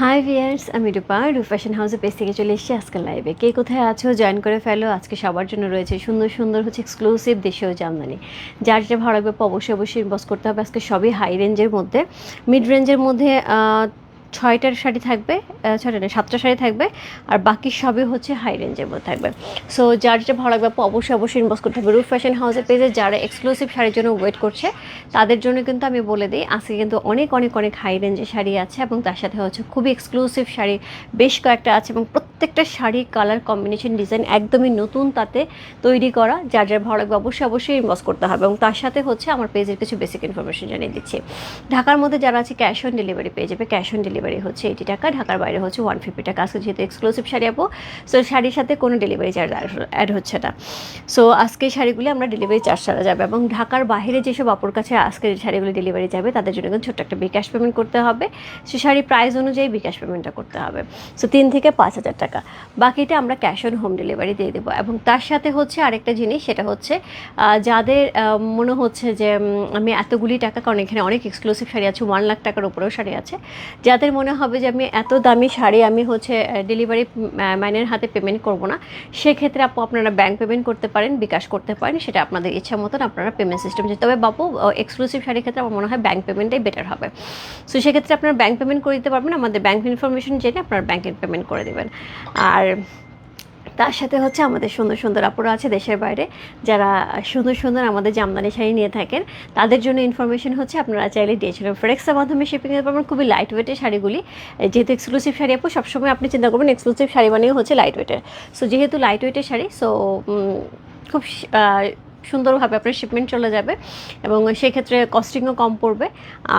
High viewers, আমি রূপা fashion হাউসে page থেকে চলে এসেছি আজকের লাইভে। কে কোথায় আছো জয়েন করে ফেলো। আজকে সবার জন্য রয়েছে সুন্দর সুন্দর এক্সক্লুসিভ দেশীয় জামদানি। যার যেটা ভালো লাগবে অবশ্যই ইনবক্স করতে হবে। আজকে সবই হাই রেঞ্জের মধ্যে, মিড রেঞ্জের মধ্যে 6টার শাড়ি থাকবে, 6টা না 7টা শাড়ি থাকবে, আর বাকি সবই হাই রেঞ্জের মধ্যে থাকবে। সো যার যেটা ভালো লাগবে অবশ্যই ইনবক্স করতে হবে। রূপ ফ্যাশন হাউসের পেজে যারা এক্সক্লুসিভ শাড়ির জন্য ওয়েট করছে তাদের জন্য কিন্তু আমি বলে দিই, আজকে কিন্তু অনেক হাই রেঞ্জের শাড়ি আছে এবং তার সাথে খুবই এক্সক্লুসিভ শাড়ি বেশ কয়েকটা আছে এবং প্রত্যেকটা শাড়ি কালার কম্বিনেশন ডিজাইন একদমই নতুন তাতে তৈরি করা। যার ভালো লাগবে অবশ্যই ইনবক্স করতে হবে। এবং তার সাথে আমার পেজের কিছু বেসিক ইনফরমেশন জানিয়ে দিচ্ছি। ঢাকার মধ্যে যারা আছে ক্যাশ অন ডেলিভারি পেয়ে যাবে। ক্যাশ অন ডেলিভারি 80 টাকা, ঢাকার বাইরে 150 টাকা। আজকে যেহেতু এক্সক্লুসিভ শাড়ি আপু, সো শাড়ির সাথে কোনো ডেলিভারি চার্জ অ্যাড হচ্ছে না। সো আজকে শাড়িগুলি আমরা ডেলিভারি চার্জ ছাড়া যাবে। এবং ঢাকার বাইরে যেসব আপুর কাছে আজকে শাড়িগুলি ডেলিভারি যাবে তাদের জন্য কিন্তু ছোট্ট একটা বিকাশ পেমেন্ট করতে হবে। সে শাড়ি প্রাইস অনুযায়ী বিকাশ পেমেন্টটা করতে হবে। সো 3 থেকে 5,000 টাকা, বাকিটা আমরা ক্যাশ অন হোম ডেলিভারি দিয়ে দেবো। এবং তার সাথে আরেকটা জিনিস, সেটা যাদের মনে হচ্ছে যে আমি এতগুলি টাকা, কারণ এখানে অনেক এক্সক্লুসিভ শাড়ি আছে, 1 লাখ টাকার উপরেও শাড়ি আছে, যাদের মনে হবে যে আমি এত দামি শাড়ি আমি ডেলিভারি ম্যানের হাতে পেমেন্ট করব না, সেক্ষেত্রে আপু আপনারা ব্যাংক পেমেন্ট করতে পারেন, বিকাশ করতে পারেন, সেটা আপনাদের ইচ্ছা মতন আপনারা পেমেন্ট সিস্টেম। তবে বাবু এক্সক্লুসিভ শাড়ির ক্ষেত্রে আমার মনে হয় ব্যাংক পেমেন্টটাই বেটার হবে। সো সেক্ষেত্রে আপনারা ব্যাংক পেমেন্ট করে দিতে পারবেন, আমাদের ব্যাংক ইনফরমেশন জেনে আপনারা ব্যাংকের পেমেন্ট করে দেবেন। আর তার সাথে আমাদের সুন্দর আপুরা আছে দেশের বাইরে, যারা সুন্দর আমাদের জামদানি শাড়ি নিয়ে থাকেন, তাদের জন্য ইনফরমেশন আপনারা চাইলে ডিএচএল ফ্রেক্সের মাধ্যমে শিপিং দিতে পারবেন। খুবই লাইট ওয়েটের শাড়িগুলি, যেহেতু এক্সক্লুসিভ শাড়ি আপু সবসময় আপনি চিন্তা করবেন এক্সক্লুসিভ শাড়ি মানেই লাইট ওয়েটের। সো যেহেতু লাইট ওয়েটের শাড়ি, সো খুব সুন্দরভাবে আপনার শিপমেন্ট চলে যাবে এবং সেক্ষেত্রে কস্টিংও কম পড়বে।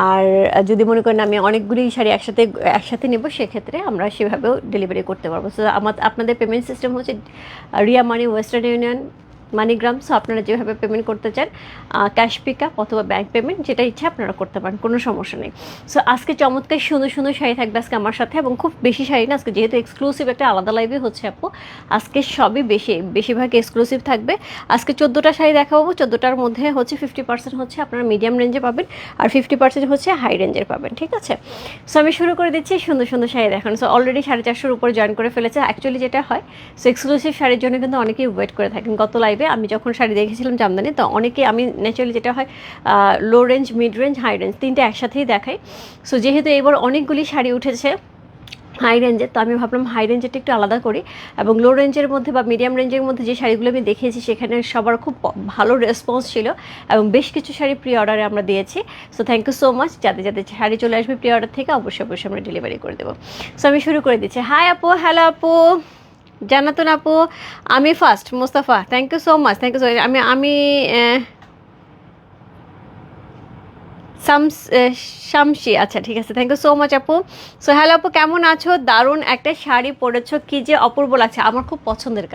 আর যদি মনে করেন আমি অনেকগুলি শাড়ি একসাথে নেব, সেক্ষেত্রে আমরা সেভাবেও ডেলিভারি করতে পারবো। সো আপনাদের পেমেন্ট সিস্টেম রিয়া মানি, ওয়েস্টার্ন ইউনিয়ন, মানিগ্রাম। সো আপনারা যেভাবে পেমেন্ট করতে চান, ক্যাশ পিক আপ অথবা ব্যাংক পেমেন্ট, যেটা ইচ্ছা আপনারা করতে পারেন, কোনো সমস্যা নেই। সো আজকে চমৎকার সুন্দর শাড়ি থাকবে আজকে আমার সাথে, এবং খুব বেশি শাড়ি না, আজকে যেহেতু এক্সক্লুসিভ একটা আলাদা লাইভে আপু, আজকে সবই বেশিরভাগ এক্সক্লুসিভ থাকবে। আজকে 14টা শাড়ি দেখাবো, 14টার মধ্যে 50% আপনারা মিডিয়াম রেঞ্জে পাবেন আর 50% হাই রেঞ্জের পাবেন, ঠিক আছে? সো আমি শুরু করে দিচ্ছি সুন্দর শাড়ি দেখানো। সো অলরেডি 450-এর উপরে জয়েন করে ফেলেছে। অ্যাকচুয়ালি যেটা হয়, সো এক্সক্লুসিভ শাড়ির জন্য কিন্তু অনেকেই ওয়েট করে থাকেন। গত লাইভে আমি যখন শাড়ি দেখেছিলাম জামদানি, তো আমি ন্যাচারালি যেটা হয় low range, mid range, high range তিনটে একসাথেই দেখাই। সো যেহেতু এবার অনেকগুলি শাড়ি উঠেছে হাই রেঞ্জের, তো আমি ভাবলাম হাই রেঞ্জেরটা একটু আলাদা করি, এবং লো রেঞ্জের মধ্যে বা মিডিয়াম রেঞ্জের মধ্যে যে শাড়িগুলো আমি দেখিয়েছি সেখানে সবার খুব ভালো রেসপন্স ছিল এবং বেশ কিছু শাড়ি প্রি অর্ডারে আমরা দিয়েছি। So thank you so much. যাদের শাড়ি চলে আসবে প্রি অর্ডার থেকে, অবশ্যই আমরা ডেলিভারি করে দেবো। সো আমি শুরু করে দিচ্ছি। হাই আপু, হ্যালো আপু, জানাতুন আপু, আমি first Mustafa, thank you so much, thank you so much. আমি শামসি, আচ্ছা ঠিক আছে, থ্যাংক ইউ সো মাচ আপু। সো হ্যালো আপু, কেমন আছো? দারুণ একটা শাড়ি পরেছো, কি যে অপূর্ব লাগছে। আমার খুব পছন্দের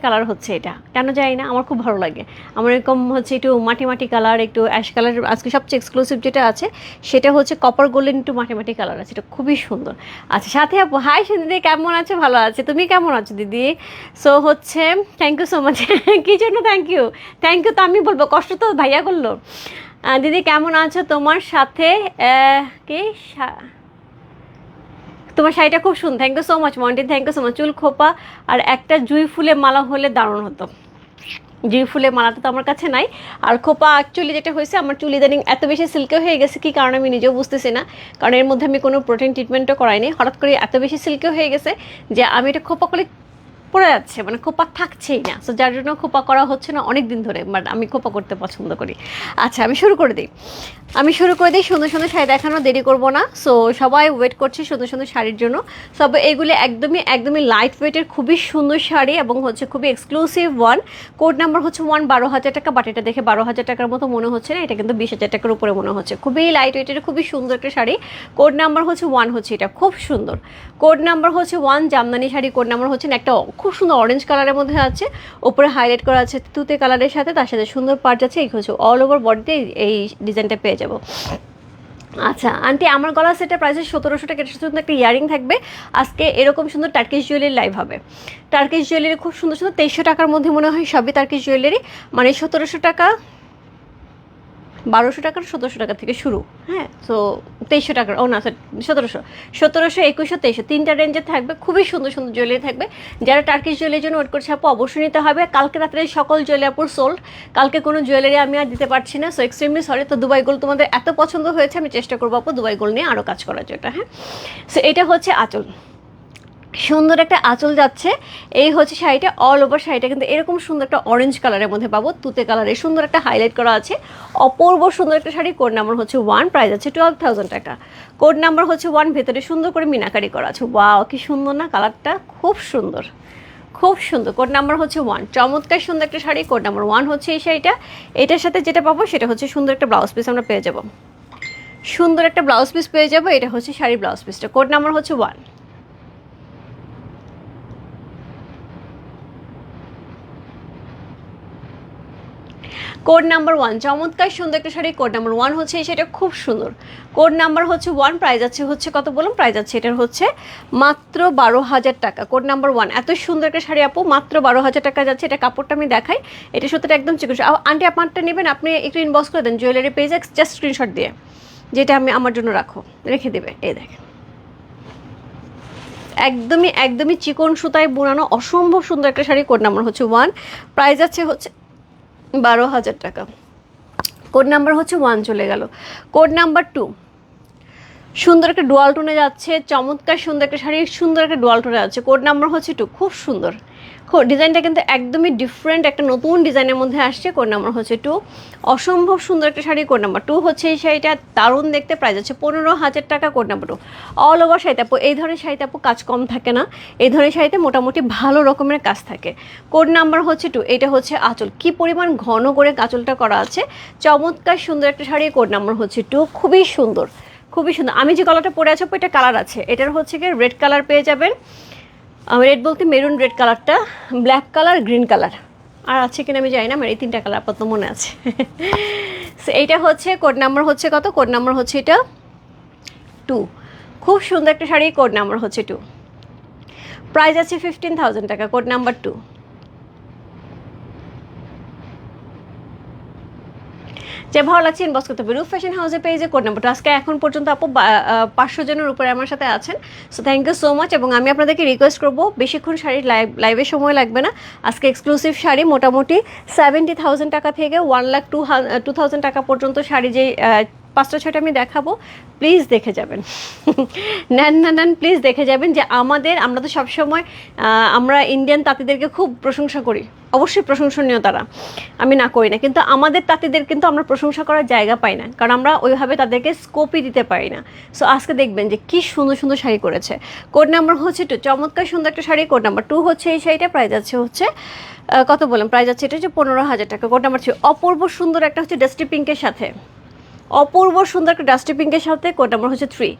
কালার এটা, কেন জানি না, আমার খুব ভালো লাগে। আমার এরকম একটু মাটি কালার, একটু অ্যাশ কালার। আজকে সবচেয়ে এক্সক্লুসিভ যেটা আছে সেটা কপার গোল্ডেন, একটু মাটি কালার আছে, এটা খুবই সুন্দর। আচ্ছা সাথে আপু, হাই দিদি, কেমন আছো? ভালো আছে, তুমি কেমন আছো দিদি? So thank you so much. কী জন্য থ্যাংক ইউ তো আমি বলবো, কষ্ট তো ভাইয়া করলো। দিদি কেমন আছো? তোমার সাথে কি তোমার শাড়িটা খুব সুন্দর, thank you so much Monti, thank you so much. চুল খোপা আর একটা জুঁই ফুলের মালা হলে দারুণ হতো। জুঁই ফুলের মালাটা তো আমার কাছে নাই, আর খোপা অ্যাকচুয়ালি যেটা হয়েছে, আমার চুল ইদানিং এত বেশি সিল্কে হয়ে গেছে, কি কারণে আমি নিজেও বুঝতেছি না, কারণ এর মধ্যে আমি কোনো প্রোটিন ট্রিটমেন্টও করাইনি। হঠাৎ করে এত বেশি সিল্কে হয়ে গেছে যে আমি এটা খোপা করে পড়ে যাচ্ছে, মানে খোপা থাকছেই না। সো যার জন্য খোপা করা হচ্ছে না অনেক দিন ধরে, বাট আমি খোপা করতে পছন্দ করি। আচ্ছা আমি শুরু করে দিই সুন্দর শাড়ি দেখানো, দেরি করবো না। সো সবাই ওয়েট করছে সুন্দর শাড়ির জন্য। সব এগুলি একদমই লাইট ওয়েটের খুবই সুন্দর শাড়ি এবং খুবই এক্সক্লুসিভ ওয়ান। কোড নাম্বার 1, 12,000 টাকা, বাট এটা দেখে 12,000 টাকার মতো মনে হচ্ছে না, এটা কিন্তু 20,000 টাকার উপরে মনে হচ্ছে। খুবই লাইট ওয়েটের খুবই সুন্দর একটা শাড়ি। কোড নাম্বার 1, এটা খুব সুন্দর। Code number 1, Jamdani sari. Code number একটা খুব সুন্দর অরেঞ্জ কালারের মধ্যে আছে, ওপরে হাইলাইট করা আছে তুতে কালারের সাথে, তার সাথে সুন্দর পার্ট আছে। এই অল ওভার বডিতে এই ডিজাইনটা পেয়ে যাবো। আচ্ছা আন্টি, আমার গলা সেটের প্রাইস 1700 টাকা। এটা সুন্দর একটা ইয়ারিং থাকবে। আজকে এরকম সুন্দর টার্কিশ জুয়েলারি লাইভ হবে। টার্কিশ জুয়েলারি খুব সুন্দর 2300 টাকার মধ্যে মনে হয় সবই টার্কিশ জুয়েলারি, মানে 1700 টাকা 1200 টাকা 1700 টাকা থেকে শুরু। হ্যাঁ, সো 2300 টাকার, ও না স্যার 1700, 1700, 2100, 2300, তিনটা রেঞ্জে থাকবে। খুবই সুন্দর সুন্দর জুয়েলারি থাকবে। যারা টার্কিশ জুয়েলারির জন্য ওয়েট করছে আপু অবশ্যই নিতে হবে। কালকে রাত্রে সকল জুয়েলারি আপুর সোল্ড, কালকে কোনো জুয়েলারি আমি আর দিতে পারছি না, সো এক্সট্রিমলি সরি। তো দুবাই গোল্ড তোমাদের এত পছন্দ হয়েছে, আমি চেষ্টা করবো আপু দুবাই গোল্ড নিয়ে আরও কাজ করার জন্য। হ্যাঁ, সো এটা হচ্ছে আঁচল, সুন্দর একটা আঁচল যাচ্ছে। এই হচ্ছে শাড়িটা, অল ওভার শাড়িটা কিন্তু এরকম সুন্দর একটা অরেঞ্জ কালারের মধ্যে পাবো, তুতে কালারের সুন্দর একটা হাইলাইট করা আছে, অপূর্ব সুন্দর একটা শাড়ি। কোড নাম্বার হচ্ছে 1, প্রাইস আছে 12,000 টাকা। কোড নাম্বার হচ্ছে 1, ভেতরে সুন্দর করে মিনাকারি করা আছে। ওয়াও, কি সুন্দর না কালারটা, খুব সুন্দর খুব সুন্দর। কোড নাম্বার হচ্ছে 1, চমৎকার সুন্দর একটা শাড়ি। কোড নাম্বার 1 হচ্ছে এই শাড়িটা। এটার সাথে যেটা পাবো সেটা হচ্ছে সুন্দর একটা ব্লাউজ পিস আমরা পেয়ে যাব, সুন্দর একটা ব্লাউজ পিস পেয়ে যাবো। এটা হচ্ছে শাড়ি ব্লাউজ পিসটা। কোড নাম্বার হচ্ছে 1। কোড নাম্বার 1, চমৎকার সুন্দর একটা শাড়ি। কোড নাম্বার 1 হচ্ছে এই শাড়িটা, খুব সুন্দর। কোড নাম্বার হচ্ছে 1, প্রাইস আছে হচ্ছে কত বলুন, প্রাইস আছে এটার হচ্ছে মাত্র 12,000 টাকা। কোড নাম্বার 1, এত সুন্দর একটা শাড়ি আপু, মাত্র 12,000 টাকা যাচ্ছে। এটা কাপড়টা আমি দেখাই, এটা সত্যি একদম চিকন। আন্টি আপনারটা নেবেন, আপনি একটু ইনবক্স করে দেন জুয়েলারি পেজে, জাস্ট স্ক্রিনশট দিয়ে, যেটা আমি আমার জন্য রেখে দেবে। এই দেখেন, একদমই একদমই চিকন সুতায় বোনানো অসম্ভব সুন্দর একটা শাড়ি। কোড নাম্বার হচ্ছে 1, প্রাইস আছে হচ্ছে 12,000 টাকা। কোড নাম্বার হচ্ছে 1 চলে গেল। কোড নাম্বার 2, সুন্দর একটা ডুয়াল টোনে যাচ্ছে, চমৎকার সুন্দর একটা শাড়ি, সুন্দর একটা ডুয়াল টোনে যাচ্ছে। কোড নাম্বার হচ্ছে 2, খুব সুন্দর। ডিজাইনটা কিন্তু একদমই ডিফারেন্ট, একটা নতুন ডিজাইনের মধ্যে আসছে। কোড নাম্বার হচ্ছে 2, অসম্ভব সুন্দর একটা শাড়ি। কোড নাম্বার 2 হচ্ছে এই শাড়িটা, দারুণ দেখতে, প্রাইস আছে 15,000 টাকা। কোড নাম্বার 2, অল ওভার শাড়িতে আপু, এই ধরনের শাড়িতে আপু কাজ কম থাকে না, এই ধরনের শাড়িতে মোটামুটি ভালো রকমের কাজ থাকে। কোড নাম্বার হচ্ছে 2, এটা হচ্ছে আঁচল, কি পরিমাণ ঘন করে আঁচলটা করা আছে, চমৎকার সুন্দর একটা শাড়ি। কোড নাম্বার হচ্ছে 2, খুবই সুন্দর খুবই সুন্দর। আমি যে কালারটা পরে আছি এটা কালার আছে, এটার হচ্ছে কি রেড কালার পেয়ে যাবেন, রেড বলতে মেরুন রেড কালারটা, ব্ল্যাক কালার, গ্রিন কালার, আর আছে কিনা আমি জানি না, আমার এই 3টা কালার আপাতত মনে আছে। সো এইটা হচ্ছে কোড নাম্বার হচ্ছে কত, কোড নাম্বার হচ্ছে এটা 2, খুব সুন্দর একটা শাড়ি। কোড নাম্বার হচ্ছে 2, প্রাইস আছে 15,000 টাকা। কোড নাম্বার 2, যে ভালো লাগছে ইনবক্স করতে হবে রূপ ফ্যাশন হাউসের পেজে। কোড নাম্বারটা আজকে এখন পর্যন্ত আপু 500 জনের উপরে আমার সাথে আছেন, so thank you so much. এবং আমি আপনাদেরকে রিকোয়েস্ট করবো বেশিক্ষণ শাড়ির লাইভের সময় লাগবে না, আজকে এক্সক্লুসিভ শাড়ি মোটামুটি 70,000 টাকা থেকে 1,02,000 টাকা পর্যন্ত শাড়ি, যে 5টা 6টা আমি দেখাবো, প্লিজ দেখে যাবেন। নেন প্লিজ দেখে যাবেন। যে আমরা তো সবসময় আমরা ইন্ডিয়ান তাঁতিদেরকে খুব প্রশংসা করি, অবশ্যই প্রশংসনীয় তারা, আমি না করি না, কিন্তু আমাদের তাঁতিদের কিন্তু আমরা প্রশংসা করার জায়গা পাই না, কারণ আমরা ওইভাবে তাদেরকে স্কোপই দিতে পারি না। সো আজকে দেখবেন যে কি সুন্দর সুন্দর শাড়ি করেছে। কোড নাম্বার হচ্ছে 2, চমৎকার সুন্দর একটা শাড়ি। কোড নাম্বার 2 হচ্ছে এই শাড়িটা, প্রাইস আছে হচ্ছে কত বললাম, প্রাইস আছে এটা হচ্ছে 15,000 টাকা। কোড নাম্বার 3, অপূর্ব সুন্দর একটা হচ্ছে ডাস্টি পিঙ্কের সাথে, অপূর্ব সুন্দর একটা ডাস্টি পিঙ্কের সাথে। কোড নাম্বার হচ্ছে 3,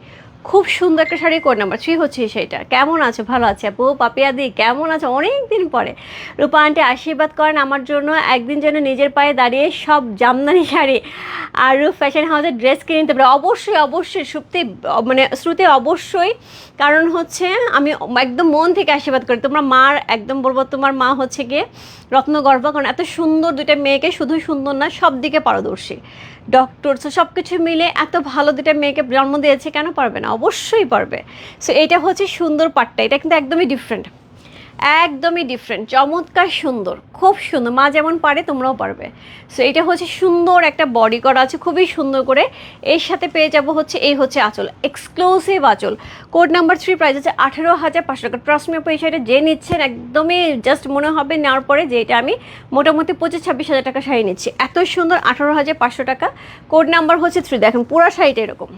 খুব সুন্দর একটা শাড়ি। কোড নাম্বার 3 হচ্ছে সেইটা। কেমন আছে, ভালো আছে আপু, পাপিয়াদি কেমন আছে, অনেক দিন পরে। রূপা আন্টি আশীর্বাদ করেন আমার জন্য, একদিন যেন নিজের পায়ে দাঁড়িয়ে সব জামদানি শাড়ি আর রূপ ফ্যাশন হাউসের ড্রেস কিনে নিতে পারে। অবশ্যই অবশ্যই শ্রুতি অবশ্যই, কারণ হচ্ছে আমি একদম মন থেকে আশীর্বাদ করি। তোমরা মার একদম বলবো, তোমার মা হচ্ছে গিয়ে রত্নগর্ভ, কারণ এত সুন্দর দুইটা মেয়েকে, শুধু সুন্দর না সব দিকে পারদর্শী, ডক্টর, সব কিছু মিলে এত ভালো দুইটা মেয়েকে জন্ম দিয়েছে, কেন পারবে না, অবশ্যই পারবে। সো এইটা হচ্ছে সুন্দর পাটটা, এটা কিন্তু একদমই ডিফারেন্ট, একদমই ডিফারেন্ট, চমৎকার সুন্দর, খুব সুন্দর। মা যেমন পারে তোমরাও পারবে। সো এটা হচ্ছে সুন্দর একটা বডি করা আছে, খুবই সুন্দর করে। এর সাথে পেয়ে যাবো হচ্ছে এই হচ্ছে আঁচল, এক্সক্লুসিভ আঁচল। কোড নাম্বার 3, প্রাইস আছে 18,500 টাকা। ট্রাস্ট মি আপু, এই শাড়িটা যে নিচ্ছেন একদমই জাস্ট মনে হবে নেওয়ার পরে যে এটা আমি মোটামুটি 25-26 হাজার টাকা শাড়ি নিচ্ছি, এত সুন্দর। 18,500 টাকা। কোড নাম্বার হচ্ছে 3, দেখেন পুরো শাড়িটা এরকম,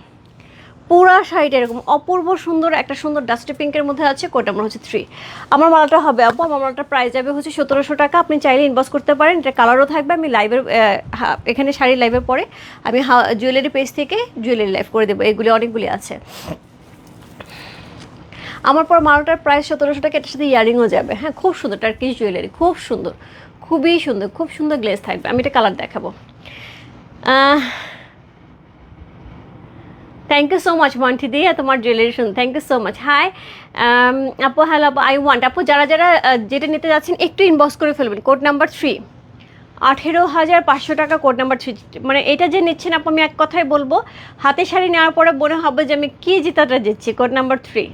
পুরা শাড়িটা এরকম অপূর্ব সুন্দর একটা সুন্দর ডাস্টি পিঙ্কের মধ্যে আছে। কোড নাম্বার হচ্ছে 3। আমার মালাটা হবে আপু, আমার মালাটা প্রাইস যাবে হচ্ছে 1700 টাকা। আপনি চাইলে ইনবক্স করতে পারেন, এটা কালারও থাকবে। আমি লাইভের এখানে শাড়ির লাইভের পরে আমি জুয়েলারি পেজ থেকে জুয়েলারি লাইভ করে দেবো, এগুলি অনেকগুলি আছে। আমার পর মালাটার প্রাইস 1700 টাকা, এটার সাথে ইয়ারিংও যাবে। হ্যাঁ, খুব সুন্দর টার্কিশ জুয়েলারি, খুব সুন্দর, খুবই সুন্দর, খুব সুন্দর গ্লেজ থাকবে। আমি এটা কালার দেখাবো। Thank you so much Monti দিয়ে তোমার জুয়েলারি শুন, thank you so much. Hi আপু, হ্যালো আপু, আই ওয়ান্ট আপু, যারা যারা যেটা নিতে যাচ্ছেন একটু ইনবক্স করে ফেলবেন। কোড নাম্বার 3, 18,500 টাকা, কোড নাম্বার 3। মানে এটা যে নিচ্ছেন আপু, আমি এক কথাই বলবো, হাতে শাড়ি নেওয়ার পরে মনে হবে যে আমি কি জিতাটা দিচ্ছি। কোড নাম্বার 3,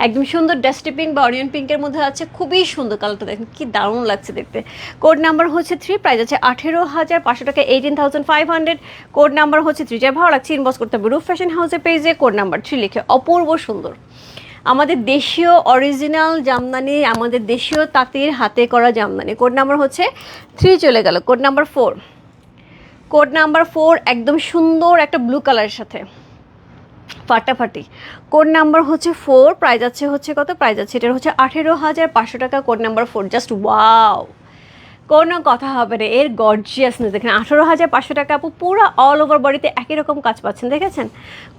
একদম সুন্দর ডাস্টি পিঙ্ক বা অনিয়ন পিঙ্কের মধ্যে আছে, খুবই সুন্দর কালারটা, দেখেন কি দারুণ লাগছে দেখতে। কোড নাম্বার হচ্ছে 3, প্রাইস আছে 18,500 টাকা, 18,500। কোড নাম্বার হচ্ছে 3, যা ভালো লাগছে ইনবক্স করতে হবে রূপ ফ্যাশন হাউসের পেজে কোড নাম্বার 3 লিখে। অপূর্ব সুন্দর আমাদের দেশীয় অরিজিনাল জামদানি, আমাদের দেশীয় তাঁতির হাতে করা জামদানি। কোড নাম্বার হচ্ছে 3 চলে গেল। কোড নাম্বার 4, কোড নাম্বার 4 একদম সুন্দর একটা ব্লু কালারের সাথে ফাটাফাটি। কোড নাম্বার হচ্ছে 4, প্রাইস আছে হচ্ছে কত, প্রাইস আছে এটার হচ্ছে 18,500 টাকা। কোড নাম্বার 4, জাস্ট ওয়াও, কোনো কথা হবে না, এর গর্জিয়াসনেস দেখেন। 18,500 টাকা আপু, পুরো অল ওভার বডিতে একই রকম কাজ পাচ্ছেন, দেখেছেন।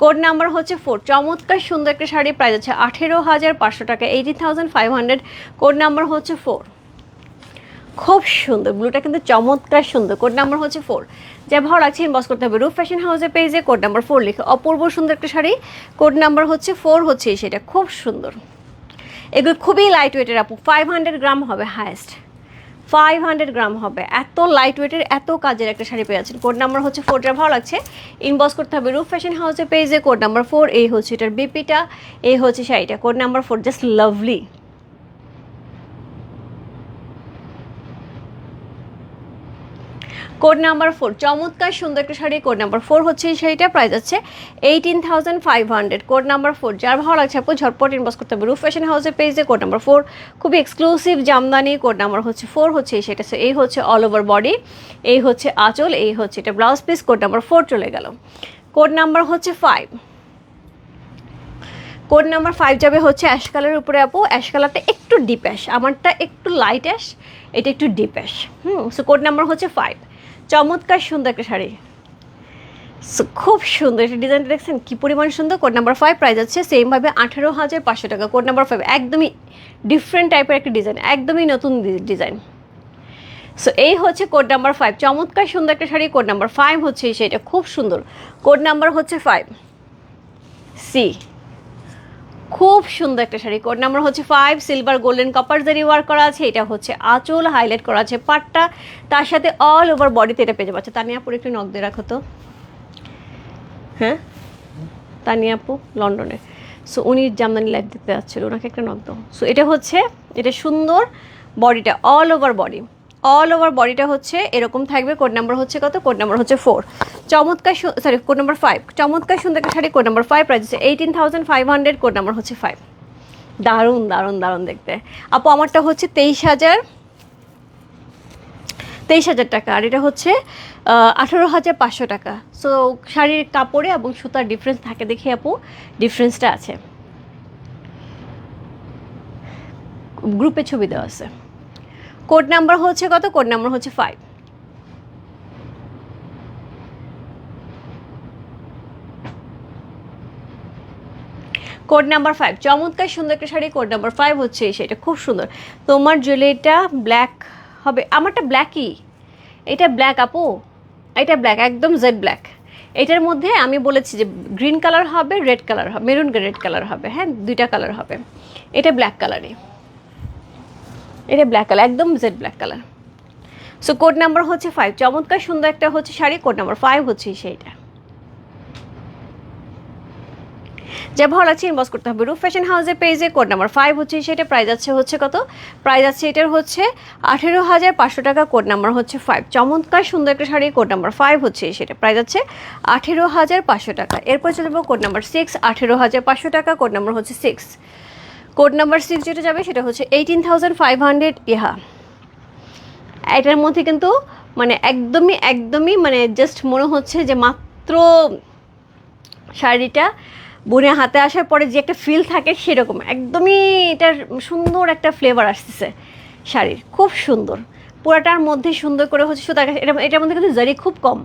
কোড নাম্বার হচ্ছে 4, চমৎকার সুন্দর একটা শাড়ি, প্রাইস আছে 18,500 টাকা, 18,500। কোড নাম্বার হচ্ছে 4, খুব সুন্দর ব্লুটা কিন্তু চমৎকার সুন্দর। কোড নাম্বার হচ্ছে 4, যা ভালো লাগছে ইনবক্স করতে হবে রূপ ফ্যাশন হাউসের পেজে কোড নাম্বার 4 লিখে। অপূর্ব সুন্দর একটা শাড়ি, কোড নাম্বার হচ্ছে 4 হচ্ছে সেটা, খুব সুন্দর। এগুলো খুবই লাইট ওয়েটের আপু, 500 গ্রাম হবে হায়েস্ট, 500 গ্রাম হবে। এত লাইট ওয়েটের এত কাজের একটা শাড়ি পেয়ে যাচ্ছেন। কোড নাম্বার হচ্ছে 4, যা ভালো লাগছে ইনবক্স করতে হবে রূপ ফ্যাশন হাউসের পেজে কোড নাম্বার 4। এই হচ্ছে এটার বিপিটা, এই হচ্ছে শাড়িটা, code number 4, just lovely. Code number 4, চমৎকার সুন্দর একটা শাড়ি, কোড নাম্বার 4 হচ্ছে এই শাড়িটা, প্রাইস আছে 18,500। কোড নাম্বার 4, যার ভালো লাগছে আপু ঝটপট ইনবক্স করতে হবে রূপ ফ্যাশন হাউসের পেজে কোড নাম্বার 4। খুবই এক্সক্লুসিভ জামদানি, কোড নাম্বার হচ্ছে 4 হচ্ছে এই শাড়িটা। এই হচ্ছে অল ওভার বডি, এই হচ্ছে আঁচল, এই হচ্ছে এটা ব্লাউজ পিস। কোড নাম্বার 4 চলে গেল। কোড নাম্বার হচ্ছে 5, কোড নাম্বার 5 যাবে হচ্ছে অ্যাশ কালারের উপরে আপু। অ্যাশ কালারটা একটু ডিপ অ্যাশ, আমারটা একটু লাইট অ্যাশ, এটা একটু deep ash. So code number হচ্ছে 5, চমৎকার সুন্দর একটা শাড়ি, খুব সুন্দর। এটা ডিজাইনটা দেখছেন কি পরিমাণ সুন্দর। কোড নাম্বার 5, প্রাইস আছে সেমভাবে 18,500 টাকা। কোড নাম্বার 5 একদমই ডিফারেন্ট টাইপের একটা ডিজাইন, একদমই নতুন ডিজাইন। সো এই হচ্ছে কোড নাম্বার 5, চমৎকার সুন্দর একটা শাড়ি। কোড নাম্বার 5 হচ্ছে সেটা, খুব সুন্দর। কোড নাম্বার হচ্ছে 5 সি, খুব সুন্দর একটা শাড়ি। কোড নাম্বার হচ্ছে 5, সিলভার গোল্ডেন কপার জারি ওয়ার্ক করা আছে। এটা হচ্ছে আঁচল, হাইলাইট করা আছে পাটটা, তার সাথে অল ওভার বডিতে এটা পেয়ে যাচ্ছে। তানিয়া আপু একটু নখ দিয়ে রাখো তো। হ্যাঁ, তানিয়া আপু লন্ডনে, সো উনি জামদানি লাইভ দিতে যাচ্ছিল, ওনাকে একটা নখ দাও। সো এটা হচ্ছে, এটা সুন্দর বডিটা, all over body, all over বডিটা হচ্ছে এরকম থাকবে। কোড নাম্বার হচ্ছে কত, কোড নাম্বার হচ্ছে 4, চমৎকার সরি কোড নাম্বার 5, চমৎকার সুন্দর একটা শাড়ি। কোড নাম্বার 5, প্রাইস হচ্ছে 18,500। কোড নাম্বার হচ্ছে 5, দারুণ দারুণ দারুণ দেখতে আপু। আমারটা হচ্ছে 23,000 টাকা, আর এটা হচ্ছে 18,500 টাকা। সো শাড়ির কাপড়ে এবং সুতার ডিফারেন্স থাকে দেখি আপু, ডিফারেন্সটা আছে, গ্রুপে ছবি দেওয়া আছে। কোড নাম্বার হচ্ছে কত, কোড নাম্বার হচ্ছে 5, কোড নাম্বার 5, চমৎকার সুন্দর একটা শাড়ি। কোড নাম্বার 5 হচ্ছে সেটা, খুব সুন্দর। তোমার জুয়েলারিটা ব্ল্যাক হবে, আমারটা ব্ল্যাকই, এটা ব্ল্যাক আপু, এটা ব্ল্যাক, একদম জেড ব্ল্যাক। এটার মধ্যে আমি বলেছি যে গ্রিন কালার হবে, রেড কালার হবে, মেরুন রেড কালার হবে, হ্যাঁ দুইটা কালার হবে। এটা ব্ল্যাক কালারই, এটা ব্ল্যাক কালার, একদম jet black colour. So code number হচ্ছে 5, চমৎকার সুন্দর একটা হচ্ছে শাড়ি। কোড নাম্বার 5 হচ্ছে সেইটা, যা ভালো লাগছে ইনবক্স করতে হবে রূপ ফ্যাশন হাউসের পেজে। কোড নাম্বার 5 হচ্ছে সেটা, প্রাইস আছে হচ্ছে কত, প্রাইস আছে এটার হচ্ছে 18,500 টাকা। কোড নাম্বার হচ্ছে 5, চমৎকার সুন্দর একটা শাড়ি। কোড নাম্বার 5 হচ্ছে সেটা, প্রাইস আছে 18,500 টাকা। এরপর চলে যাবো কোড নাম্বার 6, 18,500 টাকা। কোড নাম্বার হচ্ছে 6, কোড নাম্বার 6 যেটা যাবে সেটা হচ্ছে 18,500। ইহা এটার মধ্যে কিন্তু মানে একদমই একদমই মানে জাস্ট মনে হচ্ছে যে মাত্র শাড়িটা বুনে হাতে আসার পরে যে একটা ফিল থাকে সেরকম, একদমই এটার সুন্দর একটা ফ্লেভার আসতেছে শাড়ির, খুব সুন্দর। পুরাটার মধ্যে সুন্দর করে হচ্ছে সুতার কাছে। এটার মধ্যে কিন্তু জারি খুব কম,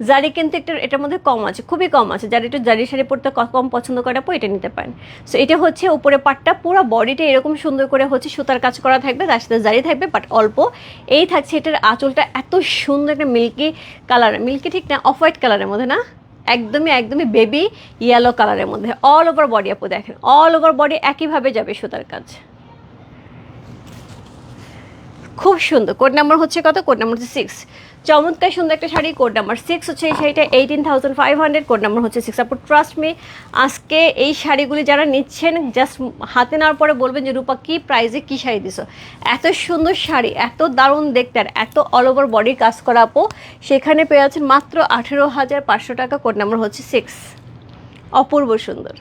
জারি কিন্তু একটা এটার মধ্যে কম আছে, খুবই কম আছে। যারা একটু জারি শাড়ি পরতে কম পছন্দ করে আপু এটা নিতে পারেন। সো এটা হচ্ছে উপরে পাটটা, পুরো বডিটা এরকম সুন্দর করে হচ্ছে সুতার কাজ করা থাকবে, তার সাথে জারি থাকবে বাট অল্প। এই থাকছে এটার আঁচলটা, এত সুন্দর একটা মিল্কি কালার, মিল্কি ঠিক না, অফ হোয়াইট কালারের মধ্যে না, একদমই একদমই বেবি ইয়েলো কালারের মধ্যে। অল ওভার বডি আপু দেখেন, অল ওভার বডি একইভাবে যাবে সুতার কাজ। খুব সুন্দর। কোড নাম্বার হচ্ছে কত? কোড নাম্বার হচ্ছে 6। চমৎকার সুন্দর একটা শাড়ি, কোড নাম্বার 6 হচ্ছে এই শাড়িটা 18,500, কোড নাম্বার হচ্ছে 6। আপু ট্রাস্ট মি, আজকে এই শাড়িগুলি যারা নিচ্ছেন জাস্ট হাতে নেওয়ার পরে বলবেন যে রূপা কী প্রাইসে কী শাড়ি দিছো। এত সুন্দর শাড়ি, এত দারুণ দেখতে, আর এত অল ওভার বডি কাজ করা আপু, সেখানে পেয়ে যাচ্ছেন মাত্র 18,500 টাকা। কোড নাম্বার হচ্ছে 6। অপূর্ব সুন্দর।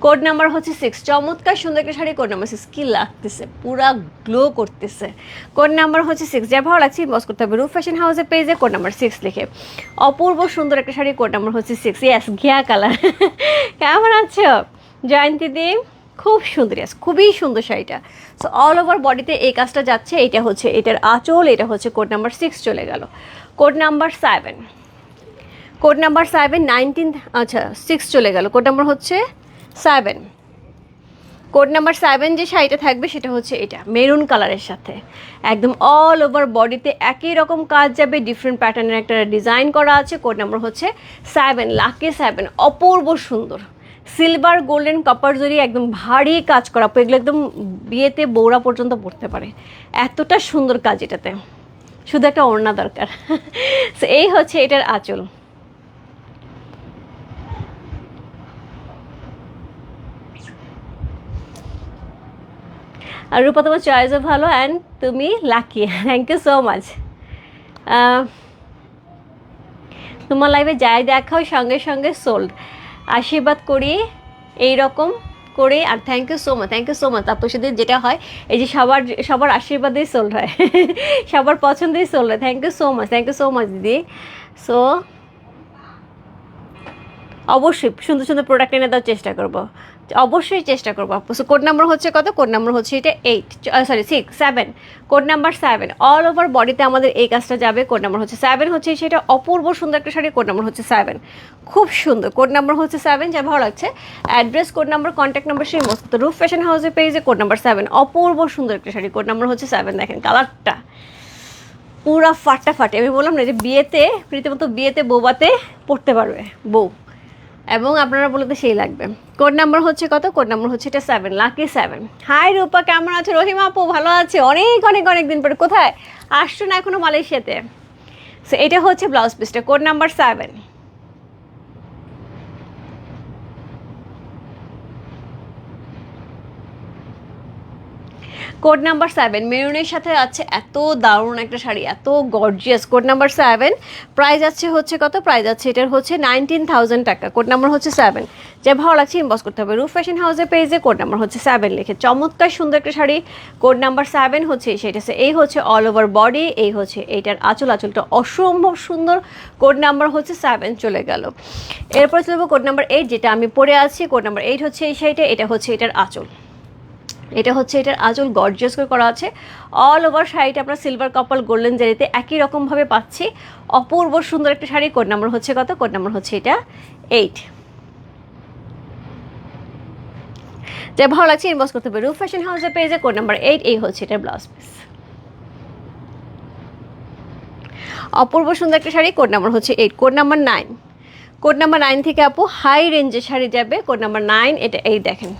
কোড নাম্বার হচ্ছে 6। চমৎকার সুন্দর একটা শাড়ি, কোড নাম্বার 6। কি লাগতেছে, পুরা গ্লো করতেছে। কোড নাম্বার হচ্ছে 6। যা ভালো লাগছে ইনবক্স করতে হবে রূপ ফ্যাশন হাউসের পেজে কোড নাম্বার 6 লিখে। অপূর্ব সুন্দর একটা শাড়ি, কোড নাম্বার হচ্ছে 6। ইয়াস, ঘিয়া কালার। কেমন আছো জয়ন্তী দি? খুব সুন্দর, ইয়াস, খুবই সুন্দর শাড়িটা। সো অল ওভার বডিতে এই কাজটা যাচ্ছে। এটা হচ্ছে এটার আঁচল, এটা হচ্ছে কোড নাম্বার 6 চলে গেল। কোড নাম্বার 7, কোড নাম্বার 7 19, আচ্ছা 6 চলে গেল। কোড নাম্বার হচ্ছে 7। কোড নাম্বার 7 যে শাড়িটা থাকবে সেটা হচ্ছে এটা মেরুন কালারের সাথে একদম অল ওভার বডিতে একই রকম কাজ যাবে, ডিফারেন্ট প্যাটার্নের একটা ডিজাইন করা আছে। কোড নাম্বার হচ্ছে 7, লাকি 7। অপূর্ব সুন্দর সিলভার গোল্ডেন কপার জরি একদম ভারী কাজ করা, এগুলো একদম বিয়েতে বৌরা পর্যন্ত পড়তে পারে, এতটা সুন্দর কাজ এটাতে। শুধু একটা ওড়না দরকার। সো এই হচ্ছে এটার আঁচল। আর রূপা তোমার চয়েসও ভালো অ্যান্ড তুমি lucky, thank you so much. তোমার লাইফে যাই দেখাও সঙ্গে সঙ্গে সোল্ড, আশীর্বাদ করি এইরকম করে। আর thank you so much, thank you so much. আপনার সাথে যেটা হয় এই যে সবার সবার আশীর্বাদেই সোল্ড হয়, সবার পছন্দেই সোল্ড হয়। Thank you so much, thank you so much দিদি। সো অবশ্যই সুন্দর সুন্দর প্রোডাক্ট এনে দেওয়ার চেষ্টা করবো, অবশ্যই চেষ্টা করবো। সো কোড নাম্বার হচ্ছে কত? কোড নাম্বার হচ্ছে এটা 8, sorry 6, 7। Code number 7 all over বডিতে আমাদের এই কাজটা যাবে। কোড নাম্বার হচ্ছে 7 হচ্ছে সেটা অপূর্ব সুন্দর একটা শাড়ি, কোড নাম্বার হচ্ছে 7। খুব সুন্দর, কোড নাম্বার হচ্ছে 7। যা ভালো লাগছে address, code number, contact number সেই মস্ত রূপ ফ্যাশন হাউসের পেজে কোড নাম্বার 7। অপূর্ব সুন্দর একটা শাড়ি, কোড নাম্বার হচ্ছে 7। দেখেন কালারটা পুরা ফাটাফাটি। আমি বললাম না যে বিয়েতে রীতিমতো বিয়েতে বৌবাতে পড়তে পারবে বউ, এবং আপনারা বলে তো সেই লাগবে। কোড নাম্বার হচ্ছে কত? কোড নাম্বার হচ্ছে এটা 7, লাকি 7। হাই রূপা, কেমন আছে? রহিমা আপু ভালো আছে, অনেক অনেক অনেক দিন পরে। কোথায় আসছো না এখনো? মালয়েশিয়াতে। সো এটা হচ্ছে ব্লাউজ পিসটা, কোড নাম্বার 7। কোড নাম্বার 7 মেরুনের সাথে আছে এত দারুণ একটা শাড়ি, এত গর্জিয়াস। কোড নাম্বার 7 প্রাইস আছে হচ্ছে কত? প্রাইস আছে এটার হচ্ছে 19,000 টাকা। কোড নাম্বার হচ্ছে 7। যা ভালো লাগছে ইনবক্স করতে হবে রূপ ফ্যাশন হাউসের পেজে কোড নাম্বার হচ্ছে 7 লিখে। চমৎকার সুন্দর একটা শাড়ি, কোড নাম্বার 7 হচ্ছে সেটা। এই হচ্ছে অল ওভার বডি, এই হচ্ছে এইটার আঁচল, আঁচলটা অসম্ভব সুন্দর। কোড নাম্বার হচ্ছে 7 চলে গেল। এরপর চলবো কোড নাম্বার 8, যেটা আমি পরে আছি। কোড নাম্বার 8 হচ্ছে এই শাড়িটা, এটা হচ্ছে এটার আঁচল, এটা হচ্ছে এটার আঁচল গর্জিয়াস করে করা আছে। অল ওভার শাড়িটা আমরা সিলভার কপাল গোল্ডেন জারিতে একই রকমভাবে পাচ্ছি। অপূর্ব সুন্দর একটা শাড়ি। কোড নাম্বার হচ্ছে কত? কোড নাম্বার হচ্ছে এটা 8। যা ভালো লাগছে ইনবক্স করতে হবে রূপ ফ্যাশন হাউসের পেজে কোড নাম্বার 8। এই হচ্ছে এটার ব্লাউজ পিস। অপূর্ব সুন্দর একটা শাড়ি, কোড নাম্বার হচ্ছে 8। কোড নাম্বার 9, কোড নাম্বার 9 থেকে আপু হাই রেঞ্জের শাড়ি যাবে। কোড নাম্বার 9 এটা। এই দেখেন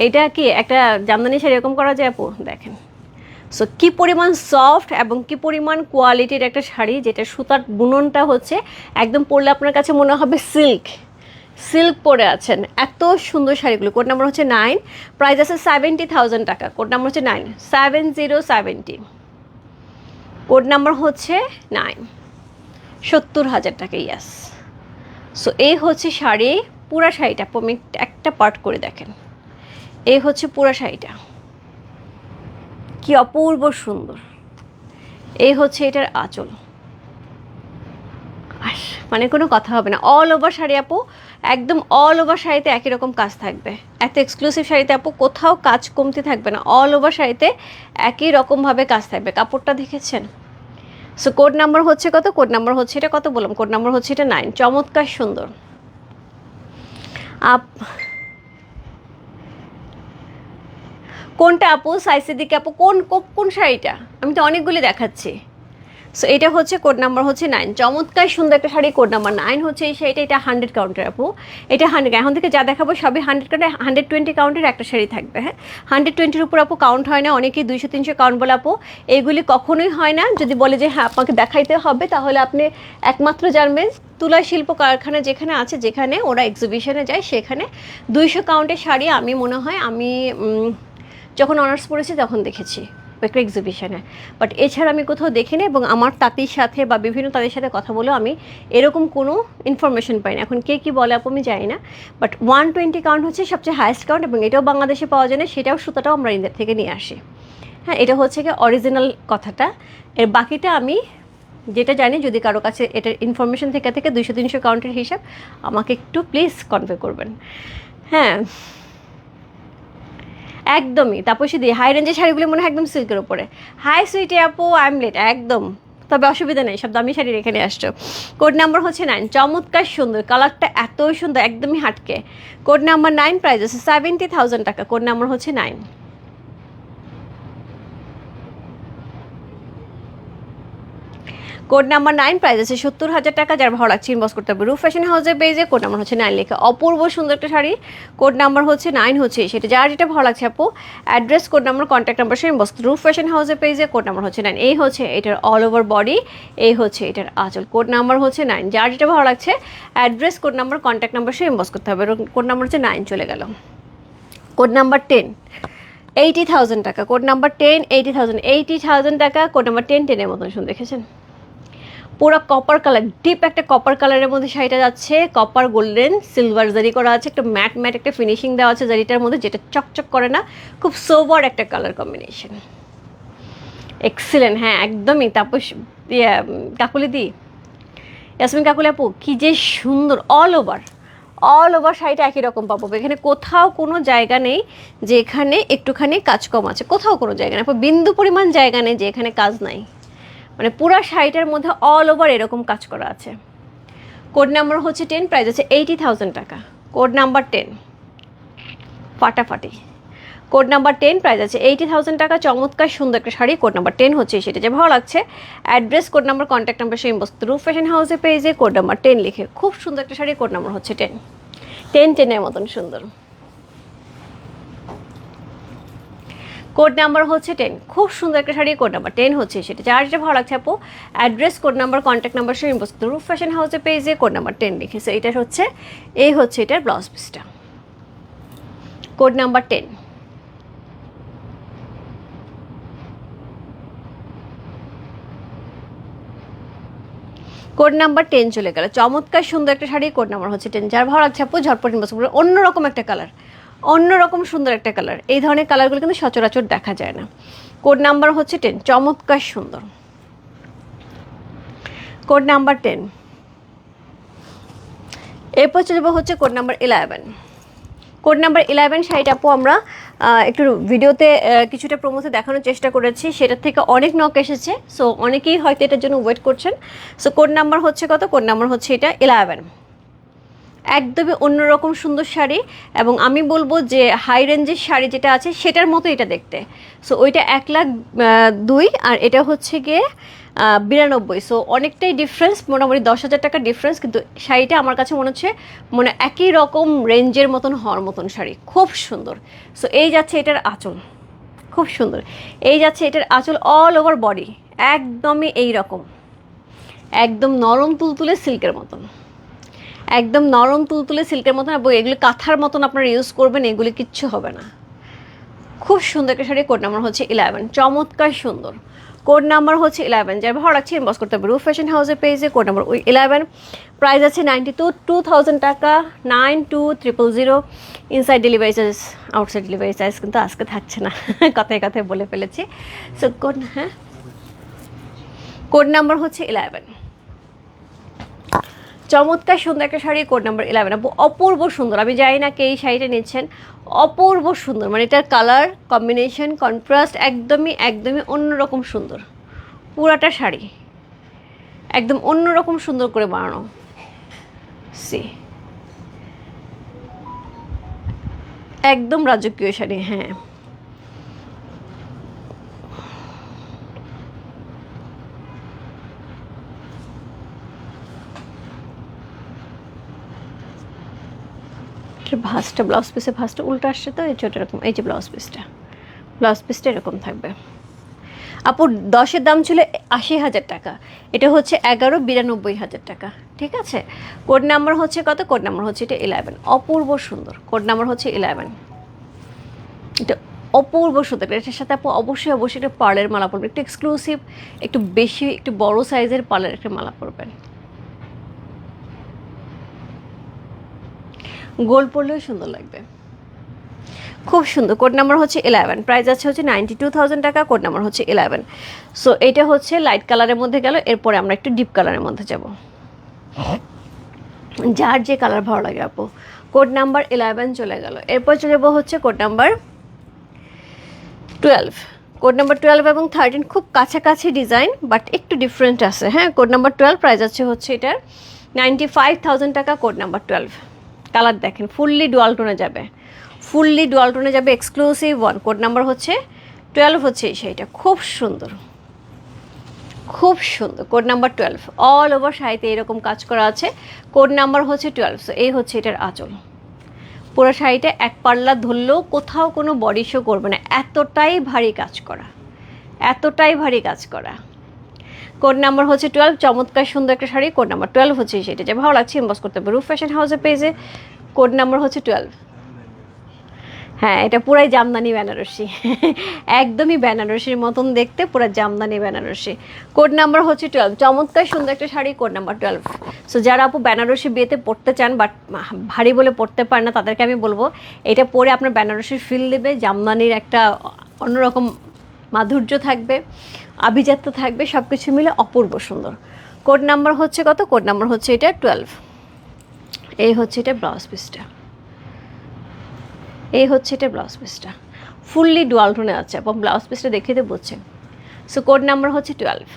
এইটা কি একটা জামদানি শাড়ি এরকম করা যায় আপু, দেখেন। সো কী পরিমাণ সফট এবং কী পরিমাণ কোয়ালিটির একটা শাড়ি, যেটা সুতার বুননটা হচ্ছে একদম পরলে আপনার কাছে মনে হবে সিল্ক সিল্ক পরে আছেন। এত সুন্দর শাড়িগুলো। কোড নাম্বার হচ্ছে 9, প্রাইস আছে 70,000 টাকা। কোড নাম্বার হচ্ছে 9, 7070। কোড নাম্বার হচ্ছে 9, 70,000 টাকা। ইয়াস। সো এই হচ্ছে শাড়ি, পুরা শাড়িটা আমি একটা পার্ট করে দেখেন। এই হচ্ছে পুরা শাড়িটা, কি অপূর্ব সুন্দর। এই হচ্ছে এটার আঁচল, মানে কোনো কথা হবে না। অল ওভার শাড়ি আপু, একদম অল ওভার শাড়িতে একই রকম কাজ থাকবে। এত এক্সক্লুসিভ শাড়িতে আপু কোথাও কাজ কমতি থাকবে না, অল ওভার শাড়িতে একই রকমভাবে কাজ থাকবে। কাপড়টা দেখেছেন? সো কোড নাম্বার হচ্ছে কত? কোড নাম্বার হচ্ছে এটা কত বললাম? কোড নাম্বার হচ্ছে এটা 9। চমৎকার সুন্দর। কোনটা আপু? সাইসের দিকে আপু কোন কোন শাড়িটা? আমি তো অনেকগুলি দেখাচ্ছি। সো এটা হচ্ছে কোড নাম্বার হচ্ছে 9, চমৎকার সুন্দর একটা শাড়ি, কোড নাম্বার 9 হচ্ছে এই শাড়িটা। এটা 100 কাউন্টের আপু, এটা 100, এখন থেকে যা দেখাবো সবই 100 কাউন্টে, 120 কাউন্টের একটা শাড়ি থাকবে। হ্যাঁ, 120-এর উপর আপু কাউন্ট হয় না, অনেকেই 200-300 কাউন্ট বলে আপু, এইগুলি কখনোই হয় না। যদি বলে যে হ্যাঁ আপনাকে দেখাইতে হবে, তাহলে আপনি একমাত্র জানবেন তুলা শিল্প কারখানা যেখানে আছে, যেখানে ওরা এক্সিবিশনে যায়, সেখানে 200 কাউন্টের শাড়ি আমি মনে হয় আমি যখন অনার্স পড়েছি তখন দেখেছি একটা এক্সিবিশনে, বাট এছাড়া আমি কোথাও দেখিনি। এবং আমার তাঁতির সাথে বা বিভিন্ন তাদের সাথে কথা বলেও আমি এরকম কোনো ইনফরমেশন পাই না। এখন কে কী বলে আপু আমি জানি না, বাট 120 কাউন্ট হচ্ছে সবচেয়ে হায়েস্ট কাউন্ট, এবং এটাও বাংলাদেশে পাওয়া যায় না, সেটাও সুতাটাও আমরা ইন্ডিয়া থেকে নিয়ে আসি। হ্যাঁ, এটা হচ্ছে কি অরিজিনাল কথাটা। এর বাকিটা আমি যেটা জানি, যদি কারো কাছে এটার ইনফরমেশন থেকে 200-300 কাউন্টের হিসাব আমাকে একটু প্লিজ কনভে করবেন। হ্যাঁ, একদমই তাপসী দিয়ে হাই রেঞ্জের শাড়িগুলো মনে হয় একদম সিল্কের উপরে। হাই সুইটি আপু, আই এম লেট একদম, তবে অসুবিধা নেই, সব দামি শাড়ি রেখে নিয়ে আসছো। কোড নাম্বার হচ্ছে 9, চমৎকার সুন্দর, কালারটা এতই সুন্দর, একদমই হাটকে। কোড নাম্বার 9, প্রাইস আছে 70,000 টাকা, কোড নাম্বার হচ্ছে 9। কোড নাম্বার 9, প্রাইস আছে 70,000 টাকা। যার ভালো লাগছে ইনবক্স করতে হবে রূপ ফ্যাশন হাউসের পেজে, কোড নাম্বার হচ্ছে 9 লেখা, অপূর্ব সুন্দর একটা শাড়ি, কোড নাম্বার হচ্ছে 9 হচ্ছে সেটা। যার যেটা ভালো লাগছে আপু, address, code number, contact number সে ইনবক্স রূপ ফ্যাশন হাউসের পেজে, কোড নাম্বার হচ্ছে 9। এই হচ্ছে এটার অল ওভার বডি, এই হচ্ছে এটার আঁচল, কোড নাম্বার হচ্ছে 9। যার যেটা ভালো লাগছে address, code number, contact number সে ইনবক্স করতে হবে। কোড নাম্বার হচ্ছে 9 চলে গেল। কোড নাম্বার 10, 80,000 টাকা, কোড নাম্বার 10, 80,000 টাকা, কোড নাম্বার 10, 10-এর মতন শুনে দেখেছেন, পুরো কপার কালার, ডিপ একটা কপার কালারের মধ্যে শাড়িটা যাচ্ছে, কপার গোল্ডেন সিলভার জারি করা আছে, একটা ম্যাট ম্যাট একটা ফিনিশিং দেওয়া আছে জারিটার মধ্যে, যেটা চকচক করে না, খুব সোবার একটা কালার কম্বিনেশন, এক্সিলেন্ট। হ্যাঁ একদমই। তাপস কাকুলি দি, ইয়াসমিন কাকুলি আপু, কি যে সুন্দর, অল ওভার শাড়িটা একই রকম পাবো, এখানে কোথাও কোনো জায়গা নেই যে এখানে একটুখানি কাজ কম আছে, কোথাও কোনো জায়গা নেই, বিন্দু পরিমাণ জায়গা নেই যে এখানে কাজ নাই, মানে পুরো শাড়িটার মধ্যে অল ওভার এরকম কাজ করা আছে। কোড নাম্বার হচ্ছে 10, প্রাইস আছে 80,000 টাকা, কোড নাম্বার 10, ফাটাফাটি। কোড নাম্বার 10, প্রাইস আছে 80,000 টাকা, চমৎকার সুন্দর একটা শাড়ি, কোড নাম্বার 10 হচ্ছে সেটা। যে ভালো লাগছে address, code number, contact number সেই বস্তু রূপ ফ্যাশন হাউসের পেজে, কোড নাম্বার 10 লিখে, খুব সুন্দর একটা শাড়ি, কোড নাম্বার হচ্ছে 10, 10-10-এর মতন সুন্দর। কোড নাম্বার হচ্ছে 10, খুব সুন্দর একটা শাড়ি, কোড নাম্বার 10 হচ্ছে সেটা। যার যেটা ভালো লাগছে আপু address, code number, contact number সে ইনবক্স রূপ ফ্যাশন হাউসের পেজে, কোড নাম্বার 10 লিখেছে। এটা হচ্ছে এই হচ্ছে এটার ব্লাউজ পিসটা, কোড নাম্বার 10। কোড নাম্বার 10 চলে গেল, চমৎকার সুন্দর একটা শাড়ি, কোড নাম্বার হচ্ছে 10। যার ভালো লাগছে আপু ঝটপট ইনবক্স করবে। অন্যরকম একটা কালার, অন্যরকম সুন্দর একটা কালার, এই ধরনের কালারগুলো কিন্তু সচরাচর দেখা যায় না। কোড নাম্বার হচ্ছে 10, চমৎকার সুন্দর, কোড নাম্বার 10। এরপর চলবে হচ্ছে কোড নাম্বার 11। কোড নাম্বার 11 শাড়িটা আপু আমরা একটু ভিডিওতে কিছুটা প্রমোতে দেখানোর চেষ্টা করেছি, সেটার থেকে অনেক নক এসেছে, সো অনেকেই হয়তো এটার জন্য ওয়েট করছেন। সো কোড নাম্বার হচ্ছে কত? কোড নাম্বার হচ্ছে এটা 11, একদমই অন্যরকম সুন্দর শাড়ি, এবং আমি বলবো যে হাই রেঞ্জের শাড়ি যেটা আছে সেটার মতো এটা দেখতে। সো ওইটা 1,02,000 আর এটা হচ্ছে গিয়ে 92, সো অনেকটাই ডিফারেন্স, মোটামুটি 10,000 টাকা ডিফারেন্স, কিন্তু শাড়িটা আমার কাছে মনে হচ্ছে মানে একই রকম রেঞ্জের মতন হওয়ার মতন শাড়ি, খুব সুন্দর। সো এই যাচ্ছে এটার আঁচল, খুব সুন্দর, এই যাচ্ছে এটার আঁচল, অল ওভার বডি একদমই এই রকম, একদম নরম তুলতুলে সিল্কের মতন, একদম নরম তুলতুলে সিল্কের মতন, এবং এগুলি কাঁথার মতন আপনারা ইউজ করবেন, এগুলি কিচ্ছু হবে না। খুব সুন্দর একটা শাড়ি, কোড নাম্বার হচ্ছে 11, চমৎকার সুন্দর, কোড নাম্বার হচ্ছে 11। যার ভালো লাগছে ইনবক্স করতে হবে রূপ ফ্যাশন হাউসের পেজে, কোড নাম্বার 11, প্রাইস আছে 92,000 টাকা, 92,000। Inside delivery charge, outside delivery charge কিন্তু আজকে থাকছে না, কথায় কথায় বলে ফেলেছি। সো কোড, হ্যাঁ, কোড নাম্বার হচ্ছে 11, চমৎকার সুন্দর একটা শাড়ি, কোড নাম্বার 11। অপূর্ব সুন্দর, আমি জানি না কে এই শাড়িটা নিচ্ছেন, অপূর্ব সুন্দর, মানে এটার কালার কম্বিনেশন কন্ট্রাস্ট একদমই একদমই অন্যরকম সুন্দর, পুরাটা শাড়ি একদম অন্যরকম সুন্দর করে বানানো, সি একদম রাজকীয় শাড়ি। হ্যাঁ, এটার ভাঁজটা, ব্লাউজ পিসের ভাঁজটা উল্টো আসছে, তো এই ছোটো এরকম, এই যে ব্লাউজ পিসটা এরকম থাকবে। আপুর 10-এর দাম ছিল 80,000 টাকা, এটা হচ্ছে 11,92,000 টাকা। ঠিক আছে, কোড নাম্বার হচ্ছে কত? কোড নাম্বার হচ্ছে এটা 11। অপূর্ব সুন্দর, কোড নাম্বার হচ্ছে 11। এটা অপূর্ব সুন্দর, এটার সাথে আপু অবশ্যই অবশ্যই একটা পার্লের মালা পরবেন, একটু এক্সক্লুসিভ, একটু বেশি, একটু বড় সাইজের পার্লের একটা মালা পরবেন। গোল্ড পরলেও সুন্দর লাগবে, খুব সুন্দর। কোড নাম্বার হচ্ছে 11, প্রাইস আছে হচ্ছে 92,000 টাকা, কোড নাম্বার হচ্ছে 11। সো এটা হচ্ছে লাইট কালারের মধ্যে গেল, এরপরে আমরা একটু ডিপ কালারের মধ্যে যাব, যার যে কালার ভালো লাগে আপু। কোড নাম্বার 11 চলে গেল, এরপর চলে যাবো হচ্ছে কোড নাম্বার 12। কোড নাম্বার 12 এবং 13 খুব কাছাকাছি ডিজাইন, বাট একটু ডিফারেন্ট আছে। হ্যাঁ, কোড নাম্বার 12 প্রাইস আছে হচ্ছে এটার 95,000 টাকা। কোড নাম্বার 12, কালার দেখেন, ফুললি ডুয়াল টোনে যাবে, ফুললি ডুয়াল টোনে যাবে, এক্সক্লুসিভ ওয়ান। কোড নাম্বার হচ্ছে 12 হচ্ছে সেইটা, খুব সুন্দর, খুব সুন্দর। কোড নাম্বার 12, অল ওভার শাড়িতে এরকম কাজ করা আছে। কোড নাম্বার হচ্ছে 12। সো এই হচ্ছে এটার আঁচল, পুরো শাড়িটা এক পাল্লা ধরলেও কোথাও কোনো বডি শো করবে না, এতটাই ভারী কাজ করা, এতটাই ভারী কাজ করা। কোড নাম্বার হচ্ছে 12, চমৎকার সুন্দর একটা শাড়ি। কোড নাম্বার 12 হচ্ছে সেটা, যে ভালো লাগছে ইনবক্স করতে হবে রূপ ফ্যাশন হাউসের পেজে। কোড নাম্বার হচ্ছে 12। হ্যাঁ, এটা পুরাই জামদানি বেনারসি, একদমই বেনারসির মতন দেখতে, পুরো জামদানি বেনারসি। কোড নাম্বার হচ্ছে 12, চমৎকার সুন্দর একটা শাড়ি, কোড নাম্বার 12। সো যারা আপু বেনারসি বিয়েতে পড়তে চান বাট ভারী বলে পড়তে পারেন না, তাদেরকে আমি বলবো এটা পরে আপনার বেনারসির ফিল দেবে, জামদানির একটা অন্যরকম মাধুর্য থাকবে, আভিজাত্য থাকবে, সব কিছু মিলে অপূর্ব সুন্দর। কোড নাম্বার হচ্ছে কত? কোড নাম্বার হচ্ছে এটা 12। এই হচ্ছে এটা ব্লাউজ পিসটা, এই হচ্ছে এটা ব্লাউজ পিসটা, ফুললি ডুয়াল টোনে আছে এবং ব্লাউজ পিসটা দেখে তো বুঝছেন। সো কোড নাম্বার হচ্ছে 12।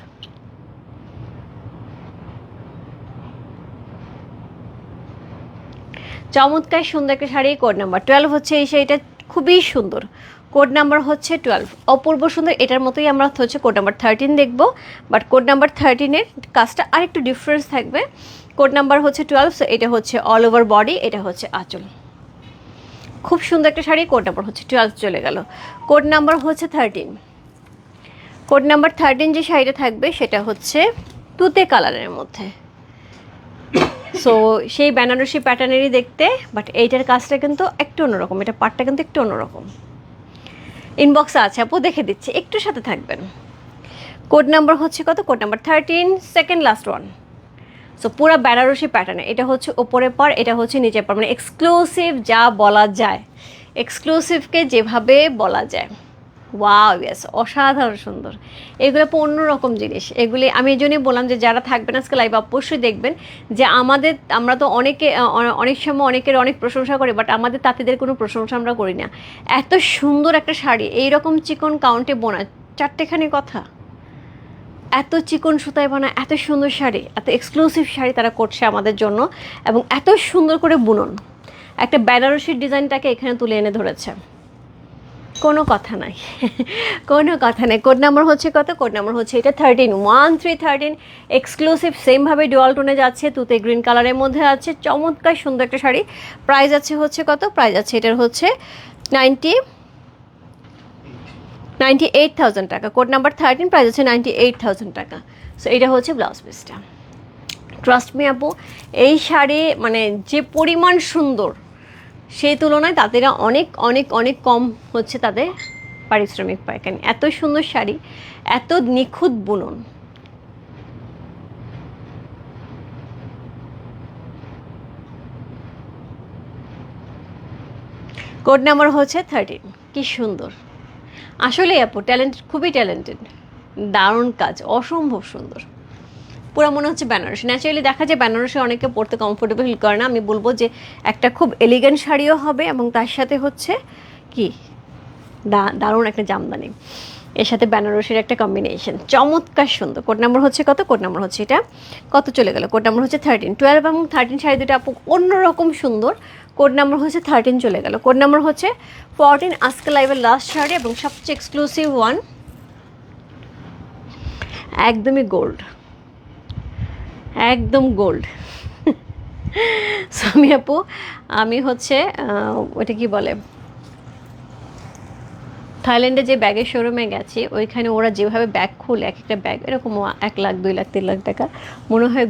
চমৎকার সুন্দর একটা শাড়ি, কোড নাম্বার 12 হচ্ছে এই শাড়িটা, খুবই সুন্দর। কোড নাম্বার হচ্ছে 12, অপূর্ব সুন্দর। এটার মতোই আমরা হচ্ছে কোড নাম্বার 13 দেখব, বাট কোড নাম্বার 13-এর কাজটা আরেকটু ডিফারেন্স থাকবে। কোড নাম্বার হচ্ছে 12। সো এটা হচ্ছে অল ওভার বডি, এটা হচ্ছে আঁচল, খুব সুন্দর একটা শাড়ি। কোড নাম্বার হচ্ছে 12 চলে গেল। কোড নাম্বার হচ্ছে 13। কোড নাম্বার 13 যে শাড়িটা থাকবে সেটা হচ্ছে তুতে কালারের মধ্যে। সো সেই বেনারসি প্যাটার্নেরই দেখতে, বাট এইটার কাজটা কিন্তু একটু অন্যরকম, এটা পাটটা কিন্তু একটু অন্যরকম। ইনবক্সে আছে আপু, দেখে দিচ্ছি, একটু সাথে থাকবেন। কোড নাম্বার হচ্ছে কত? Code number 13, second last one. So পুরো বেনারসি প্যাটার্নে, এটা হচ্ছে ওপরের পার, এটা হচ্ছে নিচের পার, মানে এক্সক্লুসিভ যা বলা যায়, এক্সক্লুসিভকে যেভাবে বলা যায়। ওয়াও, ইয়েস, অসাধারণ সুন্দর। এগুলো অন্যরকম জিনিস, এগুলি আমি এই জন্যই বললাম যে যারা থাকবেন আজকে লাইভ অবশ্যই দেখবেন, যে আমরা তো অনেক সময় অনেকের অনেক প্রশংসা করি, বাট আমাদের তাঁতিদের কোনো প্রশংসা আমরা করি না। এত সুন্দর একটা শাড়ি, এইরকম চিকন কাউন্টে বোনা, চারটেখানি কথা, এত চিকন সুতায় বানা এত সুন্দর শাড়ি, এত এক্সক্লুসিভ শাড়ি তারা করছে আমাদের জন্য, এবং এত সুন্দর করে বুনন, একটা বেনারসির ডিজাইনটাকে এখানে তুলে এনে ধরেছে। কোনো কথা নাই, কোনো কথা নেই। কোড নাম্বার হচ্ছে কত? কোড নাম্বার হচ্ছে এটা 13, 1313, এক্সক্লুসিভ, সেমভাবে ডুয়াল টোনে যাচ্ছে, তুতে গ্রিন কালারের মধ্যে আছে, চমৎকার সুন্দর একটা শাড়ি। প্রাইস আছে হচ্ছে কত? প্রাইস আছে এটার হচ্ছে 98,000 টাকা। কোড নাম্বার 13, প্রাইস আছে 98,000 টাকা। সো এটা হচ্ছে ব্লাউজ পিসটা। ট্রাস্ট মি আপু, এই শাড়ি মানে যে পরিমাণ সুন্দর, সেই তুলনায় তাদেরা অনেক অনেক অনেক কম হচ্ছে তাদের পারিশ্রমিক পায়। কেন এত সুন্দর শাড়ি, এত নিখুঁত বুনন। কোড নাম্বার হচ্ছে 13। কি সুন্দর, আসলে আপু ট্যালেন্টেড, খুবই ট্যালেন্টেড, দারুণ কাজ, অসম্ভব সুন্দর। পুরো মনে হচ্ছে বেনারসি। ন্যাচারালি দেখা যায় বেনারসি অনেকে পরতে কমফোর্টেবল ফিল করে না। আমি বলবো যে একটা খুব এলিগেন্ট শাড়িও হবে, এবং তার সাথে হচ্ছে কি দারুণ একটা জামদানি, এর সাথে বেনারসির একটা কম্বিনেশন, চমৎকার সুন্দর। কোড নাম্বার হচ্ছে কত? কোড নাম্বার হচ্ছে এটা কত চলে গেল? কোড নাম্বার হচ্ছে 13। 12 এবং 13 শাড়ি দুটো আপু অন্যরকম সুন্দর। কোড নাম্বার হচ্ছে 13 চলে গেল। কোড নাম্বার হচ্ছে 14, আজকে লাইভের লাস্ট শাড়ি এবং সবচেয়ে এক্সক্লুসিভ ওয়ান, একদমই গোল্ড, একদম গোল্ড। সামি আপু, আমি হচ্ছে ওটা কি বলে, থাইল্যান্ডে যে ব্যাগের শোরুমে গেছি, ওইখানে ওরা যেভাবে ব্যাগ খুলে এক একটা ব্যাগ এরকম 1 লাখ 2 লাখ 3 লাখ টাকা, মনে হয়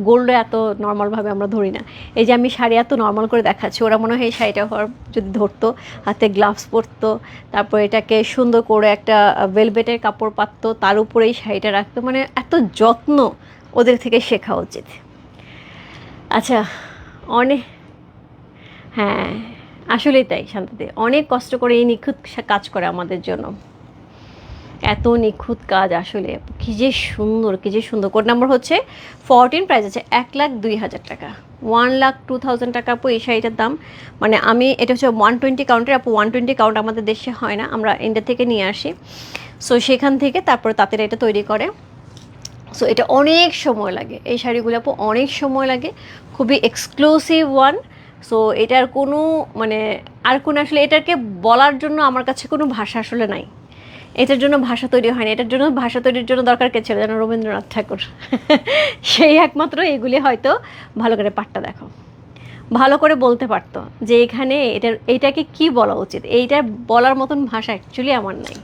গোল্ড এত নর্মালভাবে আমরা ধরি না। এই যে আমি শাড়ি এত নর্মাল করে দেখাচ্ছি, ওরা মনে হয় এই শাড়িটা হওয়ার যদি ধরতো, হাতে গ্লাভস পরতো, তারপর এটাকে সুন্দর করে একটা ভেলভেটের কাপড় পাততো, তার উপরে এই শাড়িটা রাখতো, মানে এত যত্ন ওদের থেকে শেখা উচিত। আচ্ছা, অনেক, হ্যাঁ আসলেই তাই শান্তিতে, অনেক কষ্ট করে এই নিখুঁত কাজ করে আমাদের জন্য, এত নিখুঁত কাজ আসলে, কি যে সুন্দর, কি যে সুন্দর। কোড নাম্বার হচ্ছে 14, প্রাইস আছে 1,02,000 টাকা, 1,02,000 টাকা আপু এই শাড়িটার দাম। মানে আমি এটা হচ্ছে 120 কাউন্টের আপু, 120 কাউন্ট আমাদের দেশে হয় না, আমরা ইন্ডিয়া থেকে নিয়ে আসি, সো সেখান থেকে তারপরে তাঁতেরা এটা তৈরি করে। সো এটা অনেক সময় লাগে, এই শাড়িগুলো আপু অনেক সময় লাগে, খুবই এক্সক্লুসিভ ওয়ান। সো এটার কোনো মানে আর কোনো আসলে এটাকে বলার জন্য আমার কাছে কোনো ভাষা আসলে নাই, এটার জন্য ভাষা তৈরি হয়নি, এটার জন্য ভাষা তৈরির জন্য দরকার কে ছিল যেন, রবীন্দ্রনাথ ঠাকুর। সেই একমাত্র এগুলি হয়তো ভালো করে পাঠটা দেখো, ভালো করে বলতে পারতো যে এখানে এইটাকে কি বলা উচিত, এইটা বলার মতন ভাষা অ্যাকচুয়ালি আমার নাই।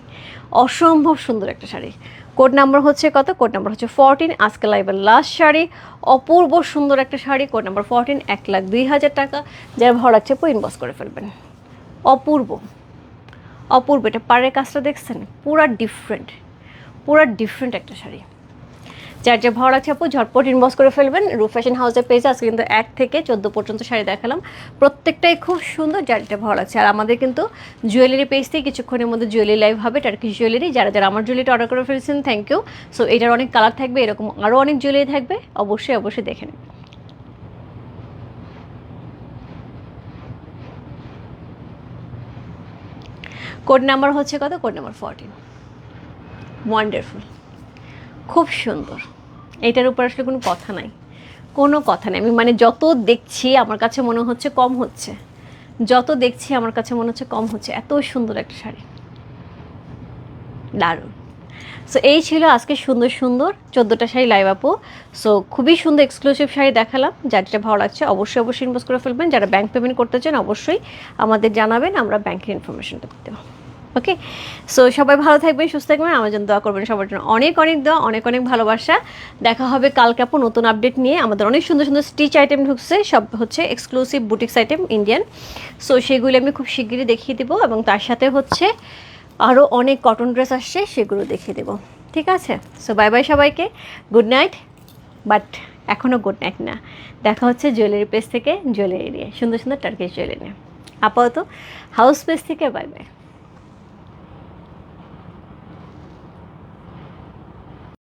অসম্ভব সুন্দর একটা শাড়ি। কোড নাম্বার হচ্ছে কত? কোড নাম্বার হচ্ছে 14, আজকে লাইভের লাস্ট শাড়ি, অপূর্ব সুন্দর একটা শাড়ি, কোড নাম্বার 14, 1,02,000 টাকা। যারা ভালো লাগছে ইনবক্স করে ফেলবেন। অপূর্ব অপূর্ব, এটা পাড়ের কাজটা দেখছেন, পুরা ডিফারেন্ট একটা শাড়ি। যার যে ভালো লাগছে আপু ঝটপট ইনবক্স করে ফেলবেন। রূপ ফ্যাশন হাউসের পেজে আজকে কিন্তু 1 থেকে 14 পর্যন্ত শাড়ি দেখালাম, প্রত্যেকটাই খুব সুন্দর, যার যেটা ভালো লাগছে। আর আমাদের কিন্তু জুয়েলারি পেজ থেকে কিছুক্ষণের মধ্যে জুয়েলারি লাইভ হবে, টার্কিশ জুয়েলারি। যারা যারা আমার জুয়েলারিটা অর্ডার করে ফেলছেন থ্যাংক ইউ। সো এটার অনেক কালার থাকবে, এরকম আরও অনেক জুয়েলারি থাকবে, অবশ্যই দেখে নিন। কোড নাম্বার হচ্ছে কত? Code number 14। ওয়ান্ডারফুল, খুব সুন্দর। এটার উপর আসলে কোনো কথা নাই, কোনো কথা নেই। আমি মানে যত দেখছি আমার কাছে মনে হচ্ছে কম হচ্ছে, যত দেখছি আমার কাছে মনে হচ্ছে কম হচ্ছে, এত সুন্দর একটা শাড়ি, দারুণ। সো এই ছিল আজকে সুন্দর সুন্দর 14টা শাড়ি লাইভ আপু। সো খুবই সুন্দর এক্সক্লুসিভ শাড়ি দেখালাম, যার যেটা ভালো লাগছে অবশ্যই ইনভেস্ট করে ফেলবেন। যারা ব্যাংক পেমেন্ট করতে চান অবশ্যই আমাদের জানাবেন, আমরা ব্যাংকের ইনফরমেশনটা দিতে পারবো। ওকে, সো সবাই ভালো থাকবেন, সুস্থ থাকবেন, আমার জন্য দোয়া করবেন, সবার জন্য অনেক অনেক দোয়া, অনেক অনেক ভালোবাসা। দেখা হবে কালকে আপু নতুন আপডেট নিয়ে। আমাদের অনেক সুন্দর সুন্দর স্টিচ আইটেম ঢুকছে, সব হচ্ছে exclusive boutiques item Indian. So সেগুলো আমি খুব শিগগিরই দেখিয়ে দেবো, এবং তার সাথে হচ্ছে আরও অনেক কটন ড্রেস আসছে, সেগুলো দেখিয়ে দেবো। ঠিক আছে, সো বাই বাই সবাইকে, গুড নাইট। বাট এখনও গুড নাইট না, দেখা হচ্ছে জুয়েলারি পেজ থেকে জুয়েলারি নিয়ে, সুন্দর সুন্দর টার্কিশ জুয়েলারি নিয়ে। আপাতত হাউস পেজ থেকে বাই বাই।